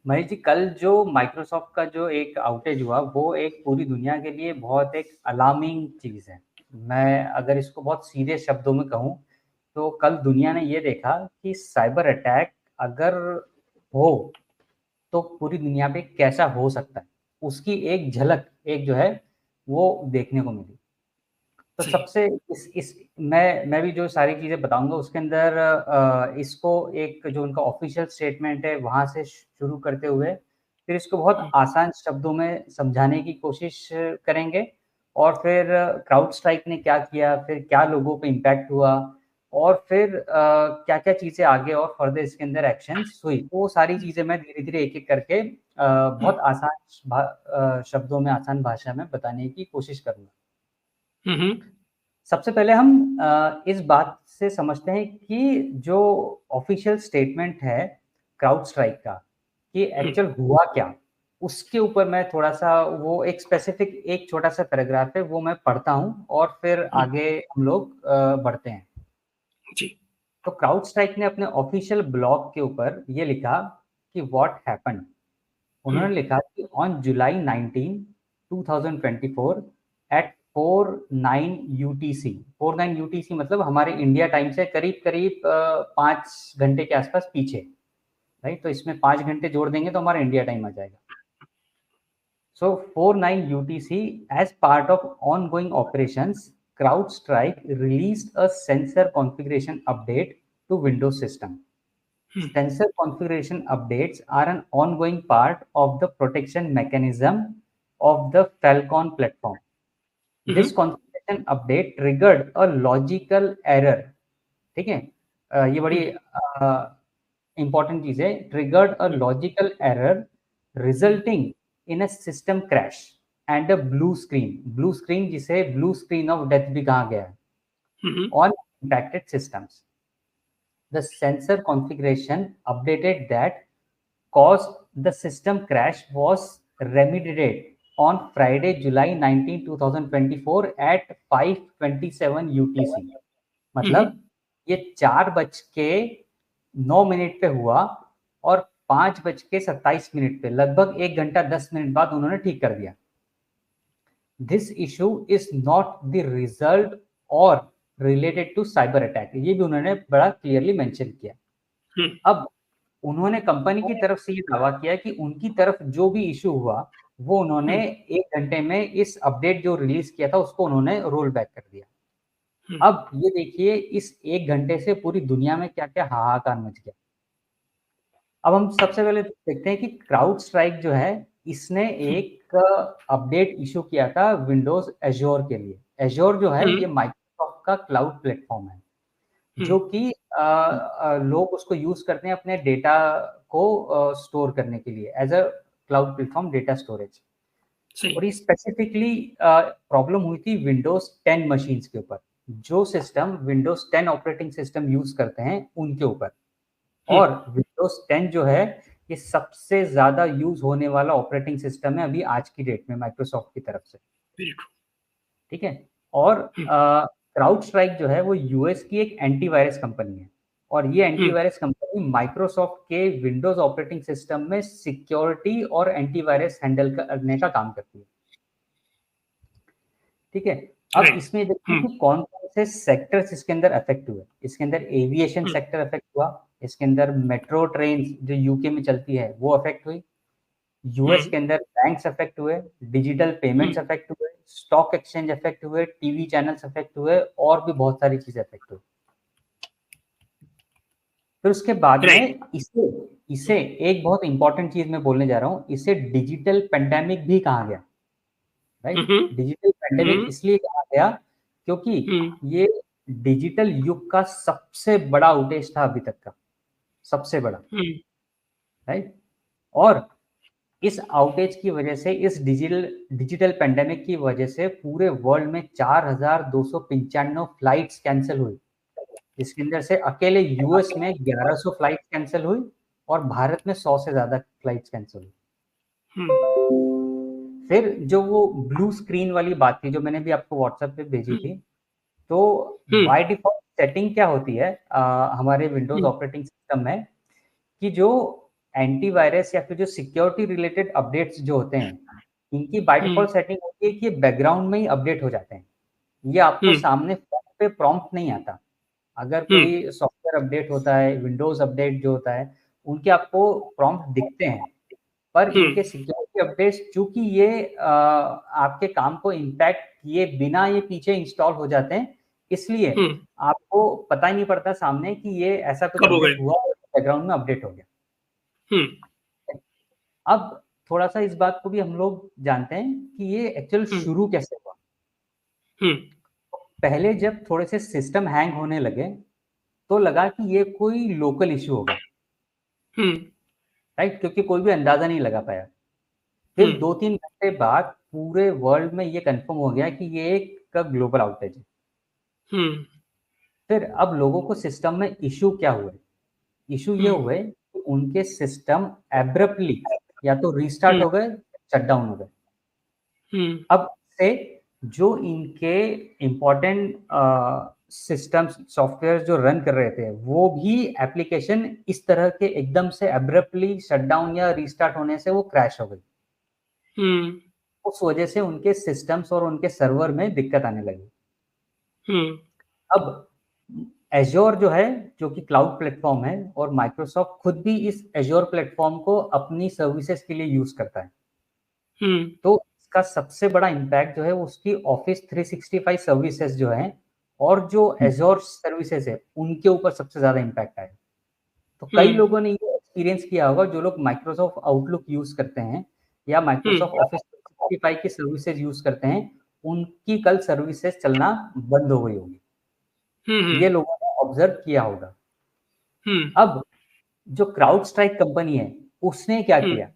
महेश जी, कल जो माइक्रोसॉफ्ट का जो एक आउटेज हुआ वो एक पूरी दुनिया के लिए बहुत एक अलार्मिंग चीज़ है। मैं अगर इसको बहुत सीधे शब्दों में कहूँ तो कल दुनिया ने ये देखा कि साइबर अटैक अगर हो तो पूरी दुनिया पे कैसा हो सकता है, उसकी एक झलक एक जो है वो देखने को मिली। तो सही। सबसे इस मैं भी जो सारी चीज़ें बताऊँगा उसके अंदर इसको एक जो उनका ऑफ़िशियल स्टेटमेंट है वहाँ से शुरू करते हुए फिर इसको बहुत हुँ, आसान शब्दों में समझाने की कोशिश करेंगे और फिर क्राउड स्ट्राइक ने क्या किया, फिर क्या लोगों पे इम्पैक्ट हुआ और फिर क्या-क्या चीज़ें आगे और फर्दर इसके अंदर एक्शन्स हुई। वो सारी हुँ, चीज़ें मैं धीरे-धीरे एक-एक करके हुँ, बहुत आसान शब्दों में, आसान भाषा में बताने की कोशिश करूँगा। हुँ, हुँ, सबसे पहले हम इस बात से समझते हैं कि जो ऑफिशियल स्टेटमेंट है क्राउड स्ट्राइक का, कि हुँ, एक्चुअल हुआ क्या? उसके ऊपर मैं थोड़ा-सा वो एक स्पेसिफिक एक छोटा-सा पैराग्राफ है, वो मैं पढ़ता हूँ और फिर हुँ, आगे हम लोग बढ़ते हैं। जी। तो क्राउड स्ट्राइक ने अपने ऑफिशियल ब्लॉग के ऊपर ये लिखा कि व्हाट हैपेंड। हुँ, उन्होंने लिखा कि on July 19, 2024 at 49 UTC. 49 UTC मतलब हमारे इंडिया टाइम से करीब-करीब 5 घंटे के आसपास पीछे, राइट? तो इसमें 5 घंटे जोड़ देंगे तो हमारा इंडिया टाइम आ जाएगा। So 49 UTC, as part of ongoing operations, CrowdStrike released a sensor configuration update to Windows system. Hmm, Sensor configuration updates are an ongoing part of the protection mechanism of the Falcon platform. Hmm, This hmm, configuration update triggered a logical error. ठीक है? ये हुँ, बड़ी important चीज़ है। Triggered a hmm, logical error hmm, resulting in a system crash and a blue screen. Blue screen जिसे blue screen of death भी कहा गया है hmm, hmm, on impacted systems. The sensor configuration updated that caused the system crash was remediated on Friday, July 19, 2024 at 5:27 UTC। हुँ, हुँ, मतलब ये 4:09 पे हुआ और 5:27 पे लगभग 1 घंटा 10 मिनट बाद उन्होंने ठीक कर दिया। This issue is not the result और रिलेटेड टू साइबर अटैक। ये भी उन्होंने बड़ा क्लियरली मेंशन किया। हुँ, अब उन्होंने कंपनी की तरफ से ये दावा किया कि उनकी तरफ जो भी इश्यू हुआ, वो उन्होंने हुँ, 1 घंटे में इस अपडेट जो रिलीज़ किया था, उसको उन्होंने रोल बैक कर दिया। हुँ, अब ये देखिए इस 1 घंटे से पूरी दुनिया में क्या-क्या हाहाकार मच गया। अब हम सबसे पहले देखते हैं कि क्राउड स्ट्राइक जो है, इसने हुँ, एक अपडेट इश्यू किया था विंडोज़ एज़्योर के लिए। एज़्योर जो है, हुँ, ये माइक्रोसॉफ्ट का क्लाउड प्लेटफ़ॉर्म है। हुँ, जो कि लोग उसको यूज़ करते हैं अपने डेटा को स्टोर करने के लिए as a cloud platform data storage. सही। और ये स्पेसिफिकली प्रॉब्लम हुई थी विंडोज़ 10 मशीन्स के ऊपर। जो system Windows 10 operating system use करते हैं, उनके ऊपर। हुँ, और विंडोज़ 10 जो है, ये सबसे ज़्यादा यूज़ होने वाला ऑपरेटिंग सिस्टम है अभी आज की डेट में माइक्रोसॉफ्ट की तरफ से। Very true. ठीक है? और हुँ, क्राउड स्ट्राइक जो है वो यूएस की एक एंटीवायरस कंपनी है और ये हुँ, एंटीवायरस कंपनी माइक्रोसॉफ्ट के विंडोज़ ऑपरेटिंग सिस्टम में सिक्योरिटी और एंटीवायरस हैंडल करने का काम करती है। ठीक है? अब राइट। इसमें देखते हुँ, हैं कि कौन-कौन से सेक्टर्स इसके अंदर अफ़ेक्ट हुए। इसके अंदर एविएशन हुँ, सेक्टर अफ़ेक्ट हुआ, इसके अंदर मेट्रो ट्रेन्स जो यूके में चलती है वो अफ़ेक्ट हुई, हुँ, यूएस के अंदर बैंक्स अफ़ेक्ट हुए, डिजिटल हुँ, पेमेंट्स अफ़ेक्ट हुए, स्टॉक एक्सचेंज अफ़ेक्ट हुए, टीवी चैनल्स अफ़ेक्ट हुए और भी बहुत सारी चीज़ें अफ़ेक्ट हुई। फिर उसके बाद राइट। में इसे इसे एक बहुत इम्पोर्टेंट चीज़ मैं बोलने जा रहा हूँ, इसे डिजिटल पैंडेमिक भी कहा गया, हुँ, राइट? हुँ, डिजिटल पैंडेमिक हुँ, इसलिए कहा गया क्योंकि हुँ, ये डिजिटल युग का सबसे बड़ा आउटेज था अभी तक का, सबसे बड़ा, हुँ, राइट? और इस आउटेज की वजह से इस डिजिटल डिजिटल पैंडेमिक की वजह से पूरे वर्ल्ड में 4,295 फ्लाइट्स कैंसल हुई। इसके अंदर से अकेले यूएस में 1100 फ्लाइट्स कैंसल हुई और भारत में 100 से ज़्यादा फ्लाइट्स कैंसल हुई। हुँ, फिर जो वो ब्लू स्क्रीन वाली बात थी जो मैंने भी आपको व्हाट्सएप पे भेजी हुँ, थी, तो हुँ, बाय डिफ़ॉल्ट सेटिंग क्या होती है हमारे विंडोज़ हुँ, ऑपरेटिंग सिस्टम में कि जो एंटीवायरस या फिर जो सिक्योरिटी रिलेटेड अपडेट्स जो होते हैं, इनकी बाय डिफॉल्ट सेटिंग होती है कि ये बैकग्राउंड में ही अपडेट हो जाते हैं, ये आपको सामने फोन पे प्रॉम्प्ट नहीं आता। अगर कोई सॉफ्टवेयर अपडेट होता है, विंडोज अपडेट जो होता है, उनके आपको प्रॉम्प्ट दिखते हैं, पर इनके सिक्योरिटी अपडेट्स चूंकि ये आपके काम को इम्पैक्ट किए बिना ये पीछे इंस्टॉल हो जाते हैं, इसलिए आपको पता ही नहीं पड़ता सामने कि ये ऐसा कुछ अपडेट हुआ और बैकग्राउंड में अपडेट हो गया। अब थोड़ा सा इस बात को भी हम लोग जानते हैं कि ये एक्चुअल शुरू कैसे हुआ। पहले जब थोड़े से सिस्टम हैंग होने लगे तो लगा कि ये कोई लोकल इश्यू होगा, राइट, क्योंकि कोई भी अंदाजा नहीं लगा पाया। फिर 2-3 घंटे बाद पूरे वर्ल्ड में ये कंफर्म हो गया कि ये एक ग्लोबल आउटेज है। फिर अब लोगों को सिस्टम में इशू क्या हुए? इशू ये हुए कि उनके सिस्टम एब्रप्टली या तो रीस्टार्ट हो गए, शट डाउन हो गए। अब से जो इनके इम्पोर्टेंट सिस्टम्स सॉफ्टवेयर जो रन कर रहे थे, वो भी एप्लीकेशन इस तरह के एकदम से एब्रप्टली शट डाउन या रीस्टार्ट होने से वो क्रैश हो गई। उस वजह से उनके सिस्टम्स और उनके सर्वर में दिक्कत आने लगी। अब एज्योर जो है, जो कि क्लाउड प्लेटफॉर्म है, और माइक्रोसॉफ्ट खुद भी इस एज्योर प्लेटफॉर्म को अपनी सर्विसेज के लिए यूज करता है। तो इसका सबसे बड़ा इम्पैक्ट जो है उसकी ऑफिस 365 सर्विसेज जो है और जो एज्योर सर्विसेज है उनके ऊपर सबसे ज्यादा इम्पैक्ट आया। तो कई लोगों ने ये एक्सपीरियंस किया होगा, जो लोग माइक्रोसॉफ्ट आउटलुक यूज करते हैं या माइक्रोसॉफ्ट ऑफिस 365 की सर्विसेज यूज करते हैं, उनकी कल सर्विसेज चलना बंद हो गई होगी। ये लोगों ने ऑब्जर्व किया होगा। अब जो क्राउड स्ट्राइक कंपनी है उसने क्या किया?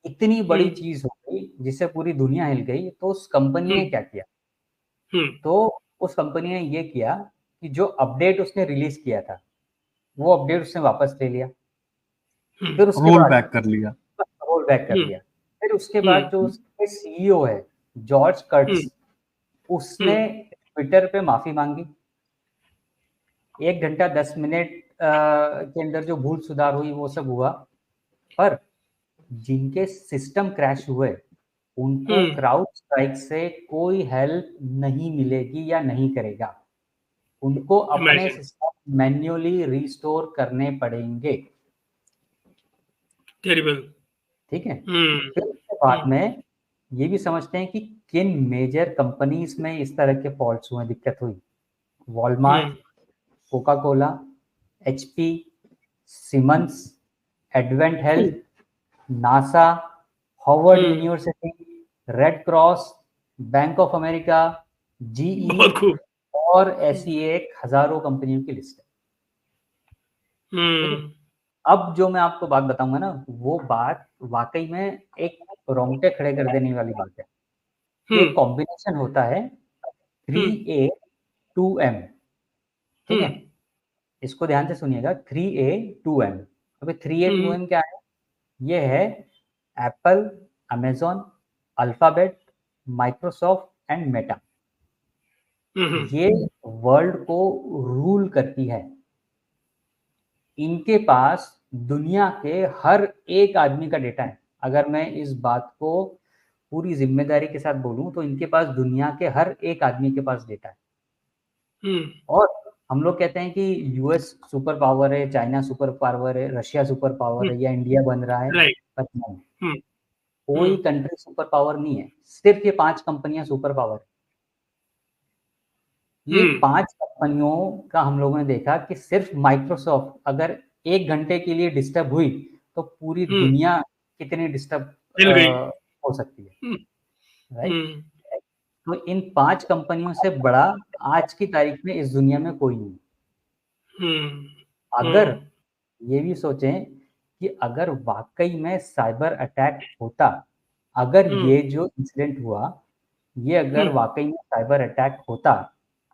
इतनी बड़ी चीज हो गई जिससे पूरी दुनिया हिल गई, तो उस कंपनी ने क्या किया? तो उस कंपनी ने ये किया कि जो अपडेट उसने रिलीज किया था वो अपडेट उसने वापस ले लिया, फिर उसके रोल बाद बैक कर लिया। रोल बैक कर लिया। फिर उसके बाद जो उसके सीईओ है जॉर्ज कर्ट्स, उसने ट्विटर पे माफी मांगी। 1 घंटा 10 मिनट के अंदर जो भूल सुधार हुई वो सब हुआ, पर जिनके सिस्टम क्रैश हुए उनको क्राउड स्ट्राइक से कोई हेल्प नहीं मिलेगी या नहीं करेगा। उनको अपने सिस्टम मैन्युअली रिस्टोर करने पड़ेंगे। ठीक है। फिर उसके बाद में ये भी समझते हैं कि किन मेजर कंपनीज में इस तरह के फॉल्ट्स हुए, दिक्कत हुई। Walmart, Coca Cola, HP, Siemens, Advent Health, NASA, Harvard University, Red Cross, Bank of America, GE और ऐसी एक हजारों कंपनियों की लिस्ट है। अब जो मैं आपको बात बताऊंगा ना, वो बात वाकई में एक रोंगटे खड़े कर देने वाली बात है। ये कॉम्बिनेशन होता है 3A 2M। ठीक है, इसको ध्यान से सुनिएगा, 3A 2M। अभी 3A 2M क्या है? ये है Apple, Amazon, alphabet, Microsoft and Meta. ये वर्ल्ड को रूल करती है। इनके पास दुनिया के हर एक आदमी का डेटा है। अगर मैं इस बात को पूरी जिम्मेदारी के साथ बोलूं तो इनके पास दुनिया के हर एक आदमी के पास डेटा है। और हम लोग कहते हैं कि यूएस सुपर पावर है, चाइना सुपर पावर है, रशिया सुपर पावर है, या इंडिया बन रहा है, पर नहीं, कोई कंट्री सुपर पावर नहीं है। सिर्फ ये 5 कंपनियां सुपर पावर है। ये 5 कंपनियों का हम लोगों ने देखा कि सिर्फ माइक्रोसॉफ्ट अगर 1 घंटे के लिए डिस्टर्ब हुई तो पूरी दुनिया कितनी डिस्टर्ब हो सकती है, राइट? तो इन 5 कंपनियों से बड़ा आज की तारीख में इस दुनिया में कोई नहीं। अगर ये भी सोचें कि अगर वाकई में साइबर अटैक होता, अगर ये जो इंसिडेंट हुआ ये अगर वाकई में साइबर अटैक होता,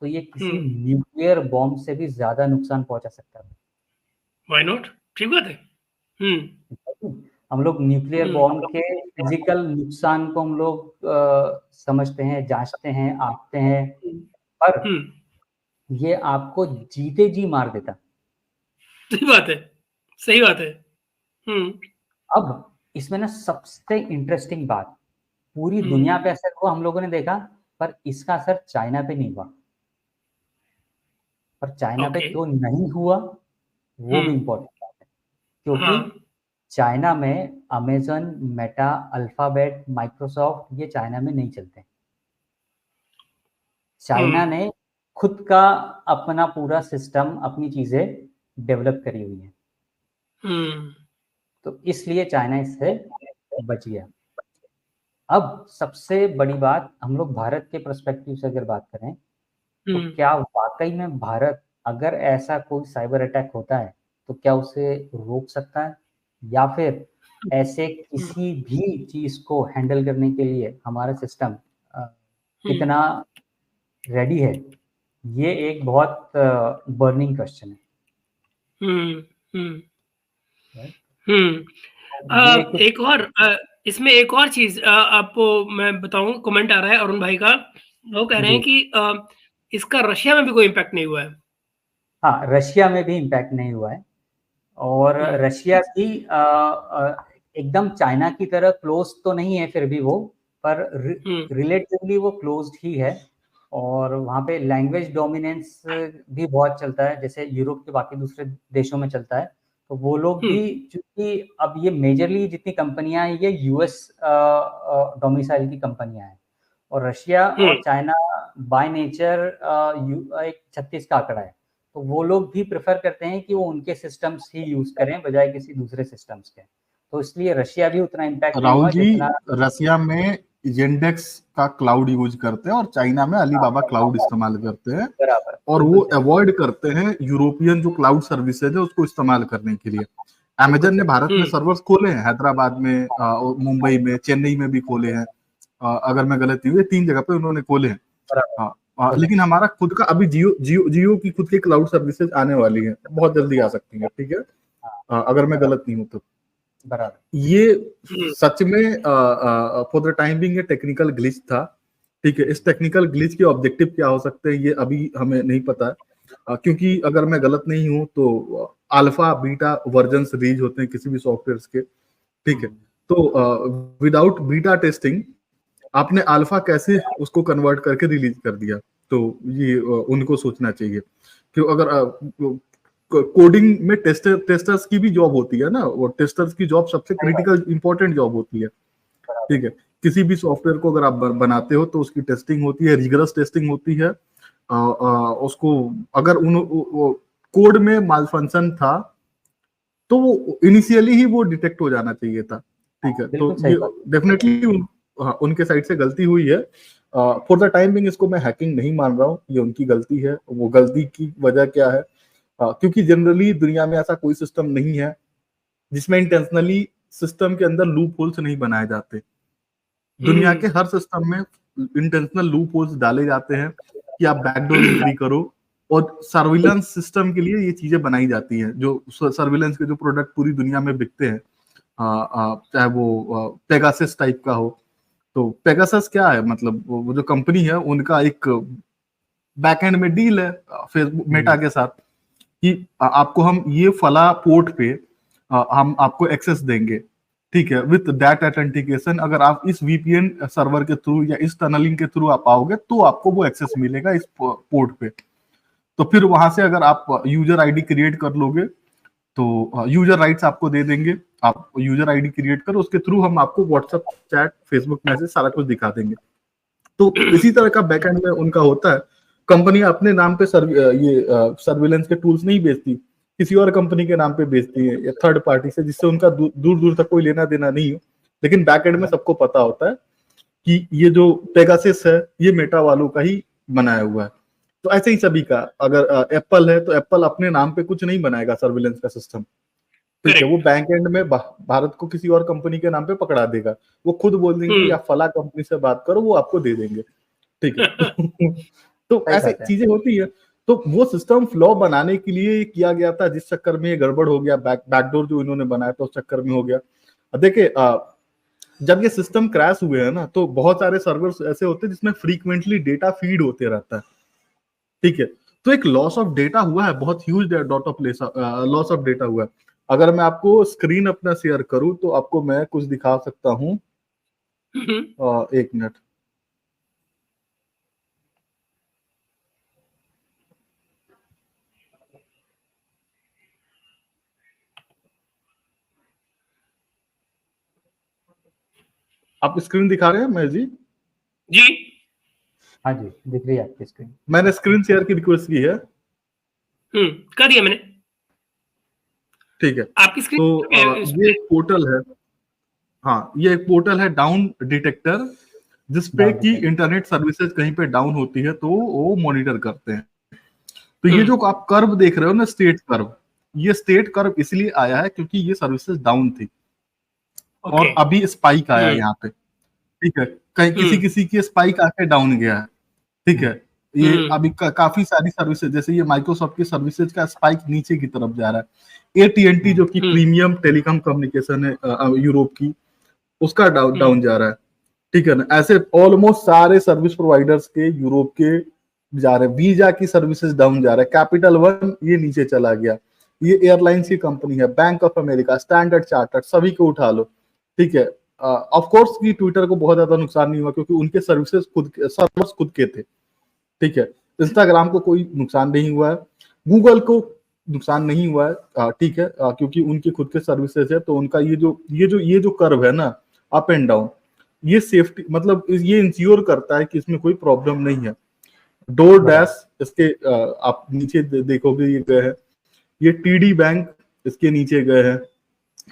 तो ये किसी न्यूक्लियर बॉम्ब से भी ज्यादा नुकसान पहुंचा सकता है। Why not? ठीक बात है। हम लोग न्यूक्लियर बॉम्ब के फिजिकल नुकसान को हम लोग समझते हैं, जांचते हैं, आंकते हैं, पर ये आपको जीते जी मार देता। सही बात है, सही बात है। अब इसमें ना सबसे इंटरेस्टिंग बात, पूरी हम्म, दुनिया पे असर हुआ, हम लोगों ने देखा, पर इसका असर चाइना पे नहीं हुआ। पर चाइना पे ओके। क्यों नहीं हुआ, वो भी इम्पोर्टेंट बात है, क्योंकि हाँ। चाइना में अमेजन, मेटा, अल्फाबेट, माइक्रोसॉफ्ट ये चाइना में नहीं चलते। चाइना हम्म, ने खुद का अपना पूरा सिस्टम, अपनी चीजें डेवलप करी हुई है, हम्म, तो इसलिए चाइना इससे बच गया। अब सबसे बड़ी बात, हम लोग भारत के पर्सपेक्टिव से अगर बात करें, तो हम्म, क्या वाकई में भारत, अगर ऐसा कोई साइबर अटैक होता है, तो क्या उसे रोक सकता है, या फिर ऐसे हम्म, किसी भी चीज को हैंडल करने के लिए हमारा सिस्टम हम्म, कितना रेडी है, ये एक बहुत बर्निंग क्वेश्चन है। हम्म, हम्म, right? हम्म। ये कुछ, एक और इसमें एक और चीज आपको मैं बताऊं, कमेंट आ रहा है अरुण भाई का। वो कह रहे जी, हैं कि इसका रशिया में भी कोई इम्पैक्ट नहीं हुआ है। हाँ, रशिया में भी इम्पैक्ट नहीं हुआ है, और हम्म, रशिया भी एकदम चाइना की तरह क्लोज तो नहीं है फिर भी वो, पर हम्म, रिलेटिवली वो क्लोज्ड ही है। और वहाँ पे लैंग्वेज डोमिनेंस भी बहुत चलता है, जैसे यूरोप के बाकी दूसरे देशों में चलता है। तो वो लोग भी, हम्म, क्योंकि अब ये मेजरली जितनी कंपनियां हैं, ये यूएस डोमिसाइल की कंपनियां हैं, और रशिया हम्म, और चाइना बाय नेचर एक 36 का आंकड़ा है, तो वो लोग भी प्रेफर करते हैं कि वो उनके सिस्टम्स ही यूज करें बजाय किसी दूसरे सिस्टम्स के। तो इसलिए रशिया भी उतना इम्पैक्ट नहीं राहुल हुआ जी, जितना। रसिया में येंडेक्स का क्लाउड यूज करते हैं और चाइना में अलीबाबा क्लाउड इस्तेमाल करते हैं, बराबर, और बिल्कुल वो सही, अवॉइड करते हैं यूरोपियन जो क्लाउड सर्विसेज है उसको इस्तेमाल करने के लिए। बिल्कुल अमेजन ने सही। भारत में हम्म, सर्वर्स खोले हैं, हैदराबाद में, मुंबई में, चेन्नई में भी खोले हैं। अगर मैं गलत नहीं हूँ, ये 3 जगह पे उन्होंने खोले हैं। बराबर, खोले, लेकिन हमारा खुद का अभी जियो जियो जियो की खुद की क्लाउड सर्विसेज आने वाली है, बहुत जल्दी आ सकती है, ठीक है, हाँ, अगर मैं बराबर, गलत नहीं हूँ तो। बराबर, ये हम्म, सच में फॉर द टाइम बिंग ये टेक्निकल ग्लिच था, ठीक है। इस टेक्निकल ग्लिच के ऑब्जेक्टिव क्या हो सकते हैं ये अभी हमें नहीं पता है, क्योंकि अगर मैं गलत नहीं हूं तो अल्फा बीटा वर्जन रिलीज होते हैं किसी भी सॉफ्टवेयर के, ठीक है। तो विदाउट बीटा टेस्टिंग आपने अल्फा कैसे उसको कन्वर्ट करके रिलीज कर दिया, तो ये उनको सोचना चाहिए। क्यों, अगर कोडिंग में टेस्टर्स की भी जॉब होती है ना, वो टेस्टर्स की जॉब सबसे सही बात, क्रिटिकल इंपॉर्टेंट जॉब होती है, बराबर, ठीक है। किसी भी सॉफ्टवेयर को अगर आप बनाते हो तो उसकी टेस्टिंग होती है, रिगरस टेस्टिंग होती है। उसको अगर वो कोड में मालफंक्शन था तो वो इनिशियली ही वो डिटेक्ट हो जाना चाहिए था, ठीक है। तो बिल्कुल सही ये बात, डेफिनेटली हाँ, उनके साइड से गलती हुई है। फॉर द टाइम बिंग इसको मैं हैकिंग नहीं मान रहा हूँ, ये उनकी गलती है। वो गलती की वजह क्या है, क्योंकि जनरली दुनिया में ऐसा कोई सिस्टम नहीं है जिसमें इंटेंशनली सिस्टम के अंदर लूप होल्स नहीं बनाए जाते। दुनिया के हम्म, हर सिस्टम में इंटेंशनल लूप होल्स डाले जाते हैं कि आप बैकडोर एंट्री करो, और सर्विलेंस सिस्टम के लिए ये चीजें बनाई जाती हैं। जो सर्विलेंस के जो प्रोडक्ट पूरी दुनिया में बिकते हैं, चाहे वो पेगासस टाइप का हो, तो पेगासस क्या है, मतलब वो जो कंपनी है उनका एक बैकएंड में डील है फेसबुक मेटा के साथ कि आपको हम ये फला पोर्ट पे हम आपको एक्सेस देंगे, ठीक है, विथ दैट ऑथेंटिकेशन। अगर आप इस वीपीएन सर्वर के थ्रू या इस टनलिंग के थ्रू आप आओगे तो आपको वो एक्सेस मिलेगा इस पोर्ट पे। तो फिर वहां से अगर आप यूजर आईडी क्रिएट कर लोगे तो यूजर राइट्स आपको दे देंगे। आप यूजर आईडी क्रिएट करो, उसके थ्रू हम आपको व्हाट्सएप चैट, फेसबुक मैसेज सारा कुछ दिखा देंगे। तो इसी तरह का बैकएंड में उनका होता है। कंपनी अपने नाम पे ये सर्विलेंस के टूल्स नहीं बेचती, किसी और कंपनी के नाम पे बेचती है, या थर्ड पार्टी से, जिससे उनका दूर दूर तक कोई लेना देना नहीं हो। लेकिन बैकएंड में सबको पता होता है कि ये जो पेगासस है ये मेटा वालों का ही बनाया हुआ है। तो ऐसे ही सभी का, अगर एप्पल है तो एप्पल अपने नाम पे कुछ नहीं बनाएगा सर्विलेंस का सिस्टम, ठीक है। वो करेक्ट। बैंक एंड में भारत को किसी और कंपनी के नाम पे पकड़ा देगा। वो खुद बोल देंगे कि हम्म, आप फला कंपनी से बात करो, वो आपको दे देंगे, ठीक है। तो सही ऐसे बात है, चीजें होती है। तो वो सिस्टम फ्लॉ बनाने के लिए किया गया था, जिस चक्कर में ये गड़बड़ हो गया, बैकडोर जो इन्होंने बनाया था उस चक्कर में हो गया। देखिए, जब ये सिस्टम क्रैश हुए हैं ना, तो बहुत सारे सर्वर्स ऐसे होते हैं जिसमें फ्रीक्वेंटली डेटा फीड होते रहता है, ठीक है। तो एक लॉस ऑफ डेटा हुआ है, बहुत ह्यूज लॉस ऑफ डेटा हुआ है। अगर मैं आपको स्क्रीन अपना शेयर करूं तो आपको मैं कुछ दिखा सकता हूं। एक मिनट। आप स्क्रीन दिखा रहे हैं मैं जी? जी हाँ जी, दिख रही है आपकी स्क्रीन। मैंने स्क्रीन शेयर की रिक्वेस्ट की है। कर दिया मैंने। ठीक है, आपकी स्क्रीन तो ये एक पोर्टल है। हाँ, ये एक पोर्टल है डाउन डिटेक्टर, जिसपे डाउन कि डिटेक्टर। इंटरनेट सर्विसेज कहीं पे डाउन होती है तो वो मॉनिटर करते हैं। तो ये जो आप कर्व देख रहे हो ना, स्टेट कर्व, ये स्टेट कर्व इसलिए आया है क्योंकि ये सर्विसेज डाउन थी और अभी स्पाइक आया है यहाँ पे। ठीक है, कहीं किसी किसी की स्पाइक आके डाउन गया है। ठीक है, ये अभी काफी सारी सर्विसेज, जैसे ये माइक्रोसॉफ्ट की सर्विसेज का स्पाइक नीचे की तरफ जा रहा है। AT&T जो कि प्रीमियम टेलीकॉम कम्युनिकेशन है यूरोप की, उसका डाउन जा रहा है। ठीक है ना, ऐसे ऑलमोस्ट सारे सर्विस प्रोवाइडर्स के यूरोप के जा रहे हैं। वीजा की सर्विसेज डाउन जा रहा है। कैपिटल वन ये नीचे चला गया। ये एयरलाइंस की कंपनी है, bank of America, standard chartered, सभी को उठा लो। ठीक है, ऑफ कोर्स की ट्विटर को बहुत ज्यादा नुकसान नहीं हुआ क्योंकि उनके सर्विसेज सर्वर्स खुद के थे। ठीक है, इंस्टाग्राम को कोई नुकसान नहीं हुआ है, गूगल को नुकसान नहीं हुआ है। ठीक है, क्योंकि उनके खुद के सर्विसेज है, तो उनका ये जो कर्व है ना, अप एंड डाउन, ये सेफ्टी मतलब ये इंश्योर करता है कि इसमें कोई प्रॉब्लम नहीं है। डोर डैश इसके आप नीचे देखोगे ये गए हैं। ये TD बैंक इसके नीचे गए हैं।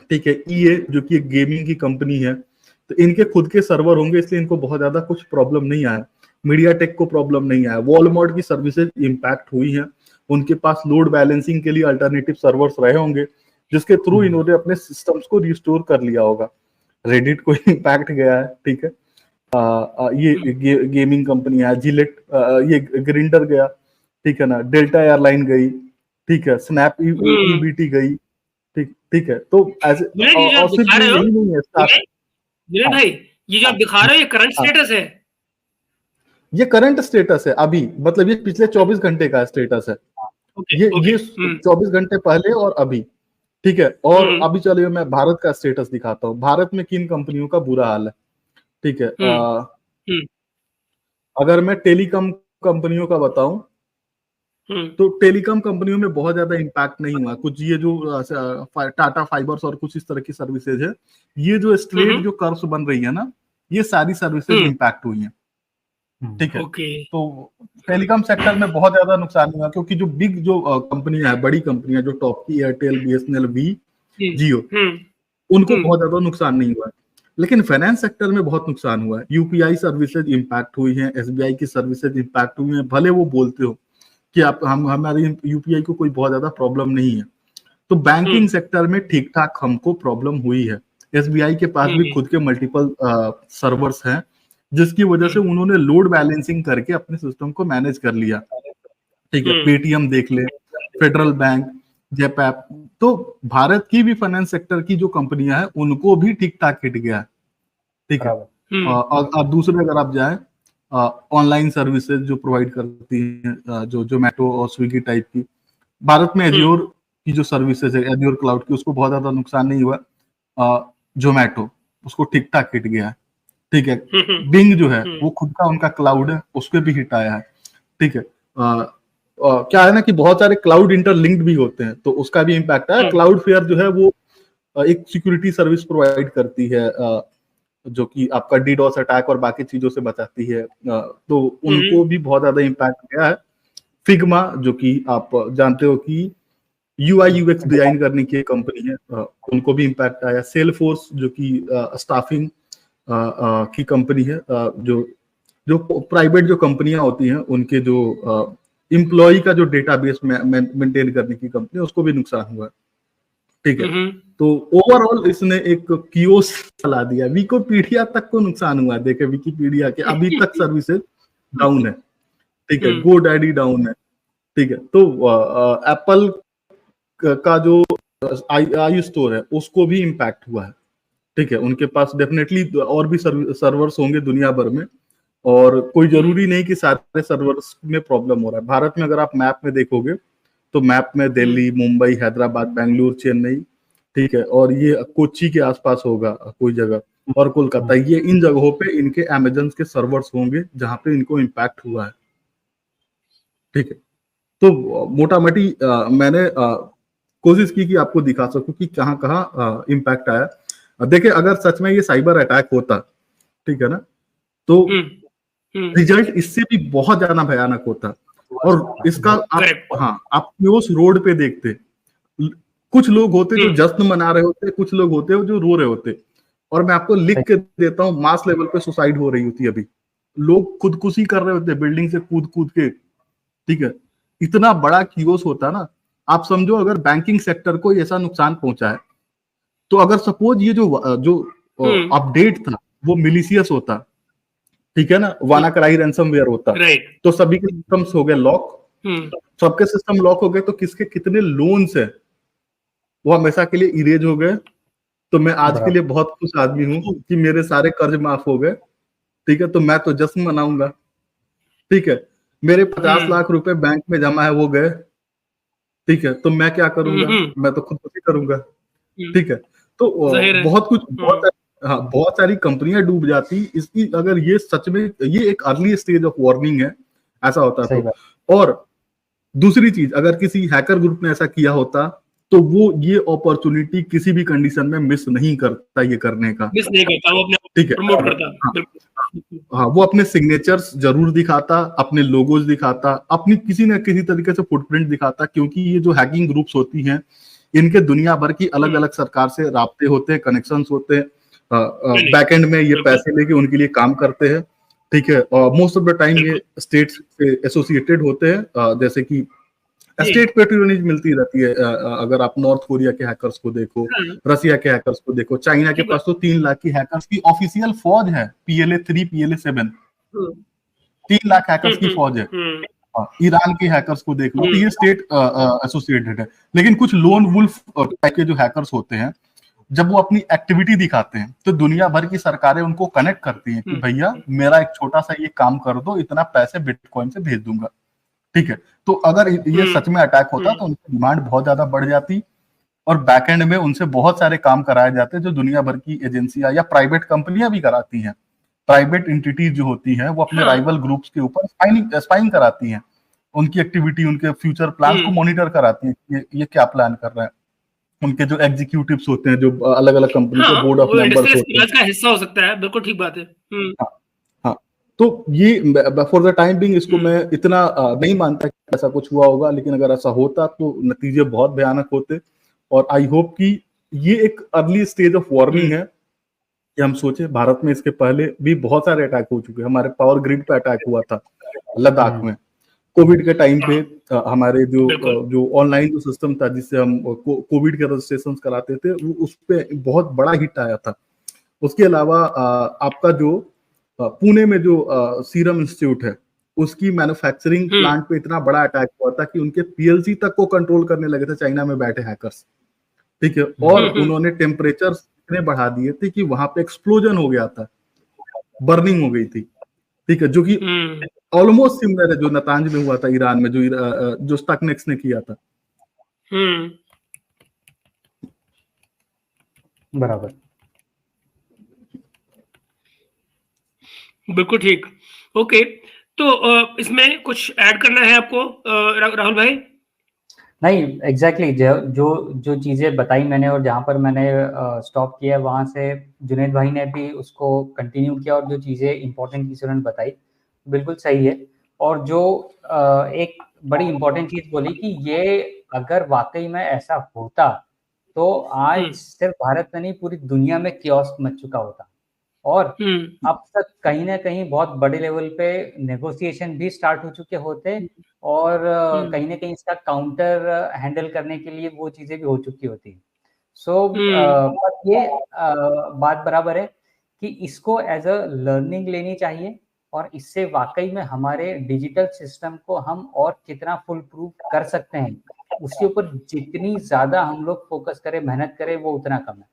ठीक है, EA जो कि एक गेमिंग की कंपनी है, तो इनके खुद के सर्वर होंगे, इसलिए इनको बहुत ज्यादा कुछ प्रॉब्लम नहीं आया। मीडिया टेक को प्रॉब्लम नहीं आया। वॉलमार्ट की सर्विसेज इंपैक्ट हुई हैं, उनके पास लोड बैलेंसिंग के लिए अल्टरनेटिव सर्वर्स रहे होंगे, जिसके थ्रू इन्होंने अपने सिस्टम्स को रिस्टोर कर लिया होगा। रेडिट को इंपैक्ट गया है। ठीक है, ये गेमिंग कंपनी है। जिलेट, ये ग्रिंडर गया। ठीक है ना, डेल्टा एयरलाइन गई। ठीक है, स्नैप EBT गई। ठीक है, तो ऐसे और सिर्फ यही नहीं है विनय भाई, ये जो आप दिखा रहे हो ये करंट स्टेटस है? ये करंट स्टेटस है अभी, मतलब ये पिछले 24 घंटे का स्टेटस है। ये 24 घंटे पहले और अभी। ठीक है, और अभी चलिए मैं भारत का स्टेटस दिखाता हूँ। भारत में किन कंपनियों का बुरा हाल है। ठीक है, अगर मैं टेलीकॉम कंपनियों का बताऊं तो टेलीकॉम कंपनियों में बहुत ज्यादा इम्पैक्ट नहीं हुआ। कुछ ये जो टाटा फाइबर्स और कुछ इस तरह की सर्विसेज है, ये जो स्ट्रेट जो कर्व्स बन रही है ना, ये सारी सर्विसेज इम्पैक्ट हुई हैं। ठीक है, तो टेलीकॉम सेक्टर में बहुत ज्यादा नुकसान हुआ क्योंकि जो बिग जो कंपनियां है, बड़ी कंपनियां जो टॉप की, एयरटेल, BSNL, वी, जियो, उनको बहुत ज्यादा नुकसान नहीं हुआ। लेकिन फाइनेंस सेक्टर में बहुत नुकसान हुआ है। UPI सर्विसेज इंपैक्ट हुई हैं, SBI की सर्विसेज इंपैक्ट हुई हैं। भले वो बोलते हो कि आप हमारी UPI को कोई बहुत ज्यादा प्रॉब्लम नहीं है, तो बैंकिंग सेक्टर में ठीक ठाक हमको प्रॉब्लम हुई है। SBI के पास भी खुद के मल्टीपल सर्वर्स हैं, जिसकी वजह से उन्होंने लोड बैलेंसिंग करके अपने सिस्टम को मैनेज कर लिया। ठीक है, पेटीएम देख ले, फेडरल बैंक, जेपैप, तो भारत की भी फाइनेंस सेक्टर की जो कंपनियां हैं उनको भी ठीक ठाक हिट गया है। ठीक है, और दूसरे अगर आप जाए ऑनलाइन सर्विसेज जो प्रोवाइड करती हैं, जो जोमेटो और स्विगी टाइप की, भारत में एज्योर की जो सर्विसेज है, एज्योर क्लाउड की, उसको बहुत ज्यादा नुकसान नहीं हुआ। जोमेटो, उसको ठीक ठाक हिट गया है। ठीक है, बिंग जो है वो खुद का उनका क्लाउड है, उसके भी हिट आया है। ठीक है, क्या है ना कि बहुत सारे क्लाउड इंटरलिंक्ड भी होते हैं, तो उसका भी इम्पैक्ट है। क्लाउड फेयर जो है वो एक सिक्योरिटी सर्विस प्रोवाइड करती है, जो कि आपका DDoS अटैक और बाकी चीजों से बचाती है, तो उनको भी बहुत ज्यादा इम्पैक्ट गया है। फिग्मा, जो कि आप जानते हो कि UI UX डिजाइन करने की कंपनी है, उनको भी इम्पैक्ट आया। सेलफोर्स, जो कि स्टाफिंग की कंपनी है, जो प्राइवेट जो कंपनियां होती हैं उनके जो एम्प्लॉय का जो डेटाबेस मेंटेन करने की कंपनी, उसको भी नुकसान हुआ है। ठीक है, तो ओवरऑल इसने एक कियोस चला दिया। विकिपीडिया तक को नुकसान हुआ है। देखे, विकिपीडिया के अभी तक सर्विसेज डाउन है। ठीक है, GoDaddy डाउन है। ठीक है, तो एप्पल का जो आई स्टोर है उसको भी इम्पैक्ट हुआ है। ठीक है, उनके पास डेफिनेटली और भी सर्वर्स होंगे दुनिया भर में, और कोई जरूरी नहीं कि सारे सर्वर्स में प्रॉब्लम हो रहा है। भारत में अगर आप मैप में देखोगे तो मैप में दिल्ली, मुंबई, हैदराबाद, बेंगलुरु, चेन्नई, ठीक है, और ये कोच्चि के आसपास होगा कोई जगह, और कोलकाता, ये इन जगहों पे इनके अमेज़न के सर्वर्स होंगे जहां पे इनको इम्पैक्ट हुआ है। ठीक है, तो मोटा मोटी मैंने कोशिश की कि आपको दिखा सकूं कि कहाँ कहाँ इम्पैक्ट आया। देखिए, अगर सच में ये साइबर अटैक होता, ठीक है ना, तो रिजल्ट इससे भी बहुत ज्यादा भयानक होता। और इसका आप उस रोड पे देखते, कुछ लोग होते जो जश्न मना रहे होते, कुछ लोग होते जो रो रहे होते। और मैं आपको लिख के देता हूँ, मास लेवल पे सुसाइड हो रही होती अभी, लोग खुदकुशी कर रहे होते बिल्डिंग से कूद कूद के। ठीक है, इतना बड़ा कियोस होता ना। आप समझो, अगर बैंकिंग सेक्टर को ऐसा नुकसान पहुंचा है, तो अगर सपोज ये जो अपडेट था वो मिलिशियस होता, ठीक है ना, वानाक्राई रैंसमवेयर होता, तो सभी के सिस्टम्स हो गए लॉक, सबके सिस्टम लॉक हो गए, तो किसके कितने लोन्स है वो हमेशा के लिए इरेज हो गए। तो मैं आज के लिए बहुत खुश आदमी हूं कि मेरे सारे कर्ज माफ हो गए। ठीक है, तो मैं तो जश्न मनाऊंगा। ठीक है, मेरे 50 लाख रुपए बैंक में जमा है वो गए। ठीक है, तो मैं क्या करूंगा, मैं तो खुद करूंगा। ठीक है, तो बहुत कुछ, बहुत सारी कंपनियां डूब जाती इसकी, अगर ये सच में ये एक अर्ली स्टेज ऑफ वार्निंग है, ऐसा होता तो। और दूसरी चीज, अगर किसी हैकर ग्रुप ने ऐसा किया होता, तो वो ये अपॉर्चुनिटी किसी भी कंडीशन में मिस नहीं करता, ये करने का मिस नहीं करता, वो अपने ठीक है, प्रमोट करता। हाँ, वो अपने सिग्नेचर्स जरूर दिखाता, अपने लोगोज दिखाता, अपनी किसी न किसी तरीके से फुटप्रिंट दिखाता, क्योंकि ये जो हैकिंग ग्रुप्स होती हैं, इनके दुनिया भर की अलग अलग सरकार से राब्ते होते हैं, कनेक्शंस होते हैं, बैकएंड में ये पैसे लेके उनके लिए काम करते हैं। ठीक है, और मोस्ट ऑफ द टाइम ये स्टेट्स से एसोसिएटेड होते हैं, जैसे कि स्टेट पेट्रोनेज मिलती रहती है। अगर आप नॉर्थ कोरिया के हैकर्स को देखो, रसिया के हैकर्स को देखो, चाइना के पास तो 3 लाख की हैकर्स की ऑफिशियल फौज है, PLA3 PLA7, 3 लाख हैकर्स की फौज है। ईरान के हैकर्स को देख लो, तो ये स्टेट एसोसिएटेड है। लेकिन कुछ लोन वुल्फ टाइप के जो हैकर्स होते हैं, जब वो अपनी एक्टिविटी दिखाते हैं, तो दुनिया भर की सरकारें उनको कनेक्ट करती हैं कि भैया मेरा एक छोटा सा ये काम कर दो, इतना पैसे बिटकॉइन से भेज दूंगा। ठीक है, तो अगर ये सच में अटैक होता तो उनकी डिमांड बहुत ज्यादा बढ़ जाती, और बैकएंड में उनसे बहुत सारे काम कराए जाते जो दुनिया भर की एजेंसियां या प्राइवेट कंपनियां भी कराती हैं। प्राइवेट एंटिटीज जो होती हैं, वो अपने राइवल ग्रुप्स के ऊपर स्पाइंग कराती हैं, उनकी एक्टिविटी, उनके फ्यूचर प्लान को मॉनिटर कराती हैं, ये क्या प्लान कर रहे हैं। उनके जो एग्जीक्यूटिव्स होते हैं, जो अलग अलग कंपनी के बोर्ड ऑफ मेंबर्स होते हैं, का हिस्सा हो सकता है। बिल्कुल ठीक बात है। हाँ, तो ये फॉर द टाइम बिंग इसको मैं इतना नहीं मानता कि ऐसा कुछ हुआ होगा, लेकिन अगर ऐसा होता तो नतीजे बहुत भयानक होते। और आई होप कि ये एक अर्ली स्टेज ऑफ वार्निंग है कि हम सोचे, भारत में इसके पहले भी बहुत सारे अटैक हो चुके हैं। हमारे पावर ग्रिड पे अटैक हुआ था लद्दाख में, कोविड के टाइम पे हमारे जो ऑनलाइन जो सिस्टम था जिससे हम कोविड के रजिस्ट्रेशन कराते थे, उस पे बहुत बड़ा हिट आया था। उसके अलावा आपका जो पुणे में जो सीरम इंस्टीट्यूट है, उसकी मैन्युफैक्चरिंग प्लांट पे इतना बड़ा अटैक हुआ था कि उनके PLC तक को कंट्रोल करने लगे थे चाइना में बैठे हैकर्स। ठीक है, और उन्होंने टेम्परेचर इतने बढ़ा दिए थे कि वहां पे एक्सप्लोजन हो गया था, बर्निंग हो गई थी। ठीक है, जो कि ऑलमोस्ट सिमिलर है जो नतांज में हुआ था ईरान में, जो स्टकनेक्स ने किया था। बराबर, बिल्कुल ठीक। ओके, तो इसमें कुछ ऐड करना है आपको राहुल भाई? नहीं, एग्जैक्टली जो चीज़ें बताई मैंने और जहाँ पर मैंने स्टॉप किया, वहाँ से जुनैद भाई ने भी उसको कंटिन्यू किया, और जो चीज़ें इंपॉर्टेंट चीज़ें उन्होंने बताई बिल्कुल सही है। और जो एक बड़ी इंपॉर्टेंट चीज़ बोली कि ये अगर वाकई में ऐसा होता तो आज सिर्फ भारत में नहीं, पूरी दुनिया में कियोस्क मच चुका होता, और अब तक कहीं ना कहीं बहुत बड़े लेवल पे नेगोशिएशन भी स्टार्ट हो चुके होते, और कहीं ना कहीं इसका काउंटर हैंडल करने के लिए वो चीजें भी हो चुकी होती। सो बट ये बात बराबर है कि इसको एज अ लर्निंग लेनी चाहिए, और इससे वाकई में हमारे डिजिटल सिस्टम को हम और कितना फुल प्रूफ कर सकते हैं, उसके ऊपर जितनी ज्यादा हम लोग फोकस करें, मेहनत करें, वो उतना कम है।